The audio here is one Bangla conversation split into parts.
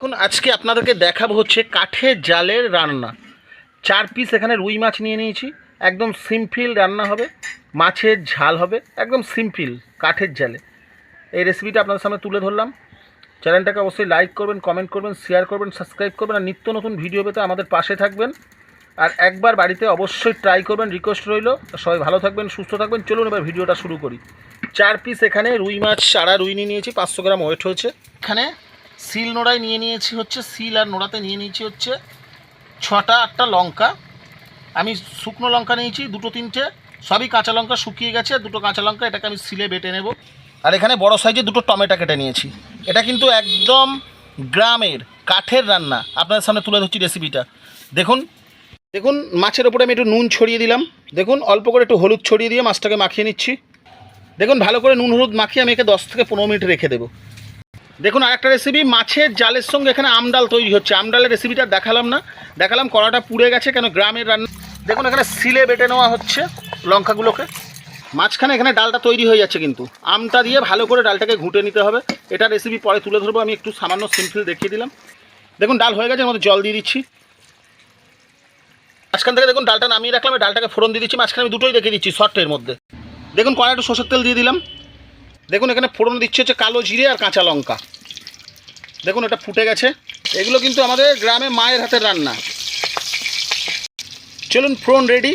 এখন আজকে আপনাদেরকে দেখাবো হচ্ছে কাঠের জালের রান্না। 4 পিস এখানে রুই মাছ নিয়ে নিয়েছি। একদম সিম্পল রান্না হবে, মাছের ঝাল হবে, একদম সিম্পল কাঠের জালে। এই রেসিপিটা আপনাদের সামনে তুলে ধরলাম। চ্যানেলটাকে অবশ্যই লাইক করবেন, কমেন্ট করবেন, শেয়ার করবেন, সাবস্ক্রাইব করবেন, আর নিত্য নতুন ভিডিও পেতে আমাদের পাশে থাকবেন। আর একবার বাড়িতে অবশ্যই ট্রাই করবেন, রিকোয়েস্ট রইল। সবাই ভালো থাকবেন, সুস্থ থাকবেন। চলুন এবার ভিডিওটা শুরু করি। 4 পিস এখানে রুই মাছ, সারা রুই নিয়ে নিয়েছি, 500 গ্রাম ওয়েট হয়েছে। এখানে শিল নোড়ায় নিয়ে নিয়েছি হচ্ছে, শিল আর নোড়াতে নিয়ে নিয়েছি হচ্ছে 6টা-8টা লঙ্কা। আমি শুকনো লঙ্কা নিয়েছি 2-3টে, সবই কাঁচা লঙ্কা শুকিয়ে গেছে। 2টো কাঁচা লঙ্কা, এটাকে আমি শিলে বেটে নেব। আর এখানে বড় সাইজের 2টো টমেটো কেটে নিয়েছি। এটা কিন্তু একদম গ্রামের কাঠের রান্না, আপনাদের সামনে তুলে ধরছি রেসিপিটা। দেখুন দেখুন মাছের ওপরে আমি একটু নুন ছড়িয়ে দিলাম। দেখুন অল্প করে একটু হলুদ ছড়িয়ে দিয়ে মাছটাকে মাখিয়ে নিচ্ছি। দেখুন ভালো করে নুন হলুদ মাখিয়ে আমি একে 10 থেকে 15 মিনিট রেখে দেবো। দেখুন আরেকটা রেসিপি, মাছের জালের সঙ্গে এখানে আমডাল তৈরি হচ্ছে। আমডালের রেসিপিটা দেখালাম না, দেখালাম কড়াটা পুড়ে গেছে, কেন গ্রামের রান্না। দেখুন এখানে শিলে বেটে নেওয়া হচ্ছে লঙ্কাগুলোকে। মাঝখানে এখানে ডালটা তৈরি হয়ে যাচ্ছে, কিন্তু আমটা দিয়ে ভালো করে ডালটাকে ঘুঁটে নিতে হবে। এটা রেসিপি পরে তুলে ধরবো, আমি একটু সামান্য সিম্পল দেখিয়ে দিলাম। দেখুন ডাল হয়ে গেছে, এর মধ্যে জল দিয়ে দিচ্ছি। মাঝখান থেকে দেখুন ডালটা নামিয়ে রাখলাম, ডালটাকে ফোড়ন দিয়ে দিচ্ছি। মাঝখানে আমি দুটোই রেখে দিচ্ছি শর্টের মধ্যে। দেখুন কড়াই একটু সরষের তেল দিয়ে দিলাম। দেখুন এখানে ফোড়ন দিচ্ছে হচ্ছে কালো জিরে আর কাঁচা লঙ্কা। দেখুন এটা ফুটে গেছে। এগুলো কিন্তু আমাদের গ্রামে মায়ের হাতের রান্না। চলুন ফোড়ন রেডি।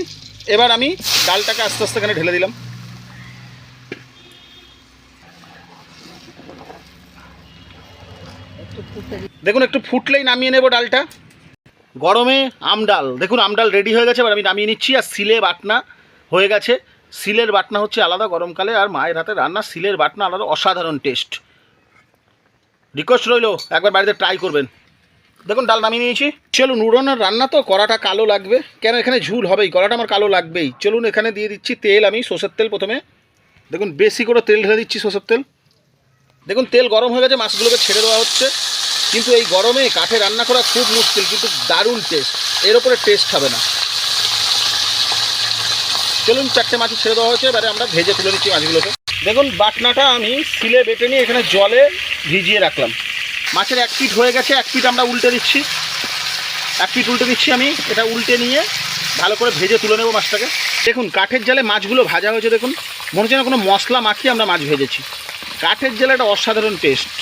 এবার আমি ডালটাকে আস্তে আস্তে এখানে ঢেলে দিলাম। দেখুন একটু ফুটলেই নামিয়ে নেব ডালটা। গরমে আমডাল, দেখুন আমডাল রেডি হয়ে গেছে। এবার আমি নামিয়ে নিচ্ছি। আর শিলে বাটনা হয়ে গেছে। শিলের বাটনা হচ্ছে আলাদা গরমকালে, আর মায়ের হাতের রান্না শিলের বাটনা আলাদা, অসাধারণ টেস্ট। রিকোয়েস্ট রইল, একবার বাড়িতে ট্রাই করবেন। দেখুন ডাল নামিয়ে নিয়েছি। চলুন, উড়োনের রান্না তো কড়াটা কালো লাগবে, কেন এখানে ঝুল হবেই, কড়াটা আমার কালো লাগবেই। চলুন এখানে দিয়ে দিচ্ছি তেল। আমি সরষের তেল প্রথমে, দেখুন বেশি করে তেল ঢেলে দিচ্ছি, সরষের তেল। দেখুন তেল গরম হয়ে গেছে, মাছগুলোকে ছেড়ে দেওয়া হচ্ছে। কিন্তু এই গরমে কাঠে রান্না করা খুব মুশকিল, কিন্তু দারুণ টেস্ট, এর ওপরে টেস্ট হবে না। চলুন 4টে মাছ ছেড়ে দেওয়া হয়েছে, এবারে আমরা ভেজে তুলে নিচ্ছি মাছগুলোকে। দেখুন বাটনাটা আমি শিলে বেটে নিয়ে এখানে জলে ভিজিয়ে রাখলাম। মাছের 1 পিঠ হয়ে গেছে, 1 পিঠ আমরা উল্টে দিচ্ছি। 1 পিঠ উল্টে দিচ্ছি আমি। এটা উল্টে নিয়ে ভালো করে ভেজে তুলে নেব মাছটাকে। দেখুন কাঠের জালে মাছগুলো ভাজা হয়েছে। দেখুন মনে হচ্ছে না কোনো মশলা মাখিয়ে আমরা মাছ ভেজেছি। কাঠের জালে একটা অসাধারণ টেস্ট।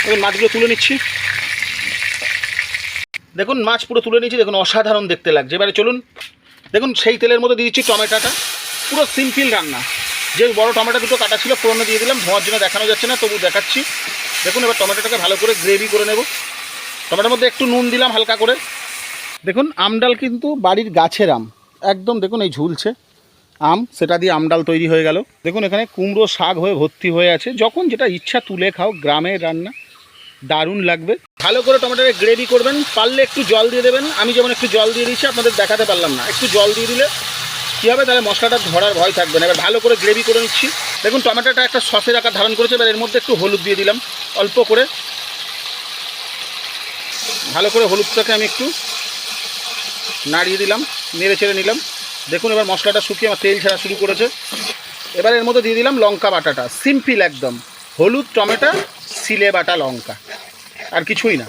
দেখুন মাছগুলো তুলে নিচ্ছি। দেখুন মাছ পুরো তুলে নিচ্ছি। দেখুন অসাধারণ দেখতে লাগছে। এবারে চলুন, দেখুন সেই তেলের মধ্যে দিয়ে দিচ্ছি টমেটোটা। পুরো সিম্পল রান্না। যে বড় টমেটো 2টো কাটা ছিল পুরোনো দিয়ে দিলাম, ধোঁয়ার জন্য দেখানো যাচ্ছে না, তবু দেখাচ্ছি। দেখুন এবার টমেটোটাকে ভালো করে গ্রেভি করে নেব। টমেটোর মধ্যে একটু নুন দিলাম হালকা করে। দেখুন আমডাল কিন্তু বাড়ির গাছের আম, একদম দেখুন এই ঝুলছে আম, সেটা দিয়ে আমডাল তৈরি হয়ে গেল। দেখুন এখানে কুমড়ো শাক হয়ে ভর্তি হয়ে আছে। যখন যেটা ইচ্ছা তুলে খাও, গ্রামের রান্না দারুণ লাগবে। ভালো করে টমেটোকে গ্রেভি করবেন, পারলে একটু জল দিয়ে দেবেন। আমি যেমন একটু জল দিয়ে দিচ্ছি, আপনাদের দেখাতে পারলাম না। একটু জল দিয়ে দিলে কী হবে, তাহলে মশলাটা ধরার ভয় থাকবে না। এবার ভালো করে গ্রেভি করে নিচ্ছি। দেখুন টমেটোটা একটা সসের আকার ধারণ করেছে। এবার এর মধ্যে একটু হলুদ দিয়ে দিলাম অল্প করে। ভালো করে হলুদটাকে আমি একটু নাড়িয়ে দিলাম, নেড়ে ছেড়ে নিলাম। দেখুন এবার মশলাটা শুকিয়ে আমার তেল ছাড়া শুরু করেছে। এবার এর মধ্যে দিয়ে দিলাম লঙ্কা বাটাটা। সিম্পল একদম, হলুদ, টমেটো, শিলে বাটা লঙ্কা, আর কিছুই না।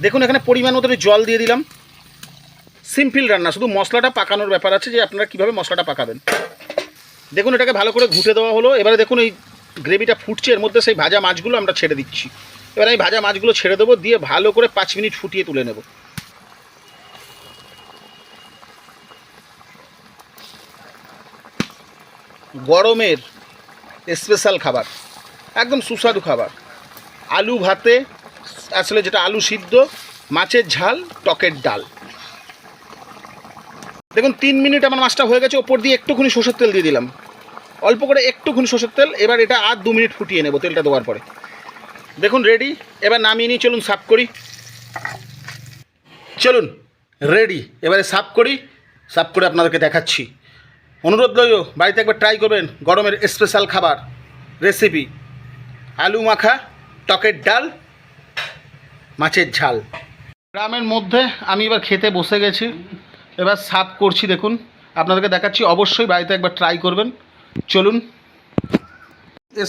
দেখুন এখানে পরিমাণ মতো জল দিয়ে দিলাম। সিম্পল রান্না, শুধু মশলাটা পাকানোর ব্যাপার আছে, যে আপনারা কীভাবে মশলাটা পাকাবেন। দেখুন এটাকে ভালো করে ঘুঁটে দেওয়া হলো। এবারে দেখুন এই গ্রেভিটা ফুটছে, এর মধ্যে সেই ভাজা মাছগুলো আমরা ছেড়ে দিচ্ছি। এবার আমি ভাজা মাছগুলো ছেড়ে দেবো, দিয়ে ভালো করে 5 মিনিট ফুটিয়ে তুলে নেব। গরমের স্পেশাল খাবার, একদম সুস্বাদু খাবার। আলু ভাতে, আসলে যেটা আলু সিদ্ধ, মাছের ঝাল, টকের ডাল। দেখুন 3 মিনিট আমার মাছটা হয়ে গেছে। ওপর দিয়ে একটুখানি সরষের তেল দিয়ে দিলাম, অল্প করে একটুখানি সরষের তেল। এবার এটা আর 2 মিনিট ফুটিয়ে নেব তেলটা দেওয়ার পরে। দেখুন রেডি। এবার নামিয়ে নিয়ে চলুন সার্ভ করি। চলুন রেডি, এবারে সার্ভ করি। সার্ভ করে আপনাদেরকে দেখাচ্ছি। অনুরোধ রইল, বাড়িতে একবার ট্রাই করবেন গরমের স্পেশাল খাবার রেসিপি, আলু মাখা, টকের ডাল, মাছের ঝাল। গ্রামের মধ্যে আমি এবার খেতে বসে গেছি, এবার সার্ভ করছি। দেখুন আপনাদেরকে দেখাচ্ছি, অবশ্যই বাড়িতে একবার ট্রাই করবেন। চলুন,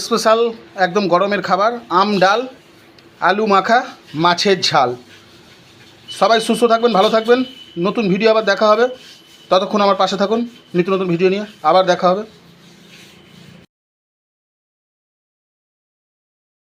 স্পেশাল একদম গরমের খাবার, আম ডাল, আলু মাখা মাছের ঝাল। সবাই সুস্থ থাকবেন, ভালো থাকবেন। নতুন ভিডিও আবার দেখা হবে, ততক্ষণ আমার পাশে থাকুন। নিত্য নতুন ভিডিও নিয়ে আবার দেখা হবে।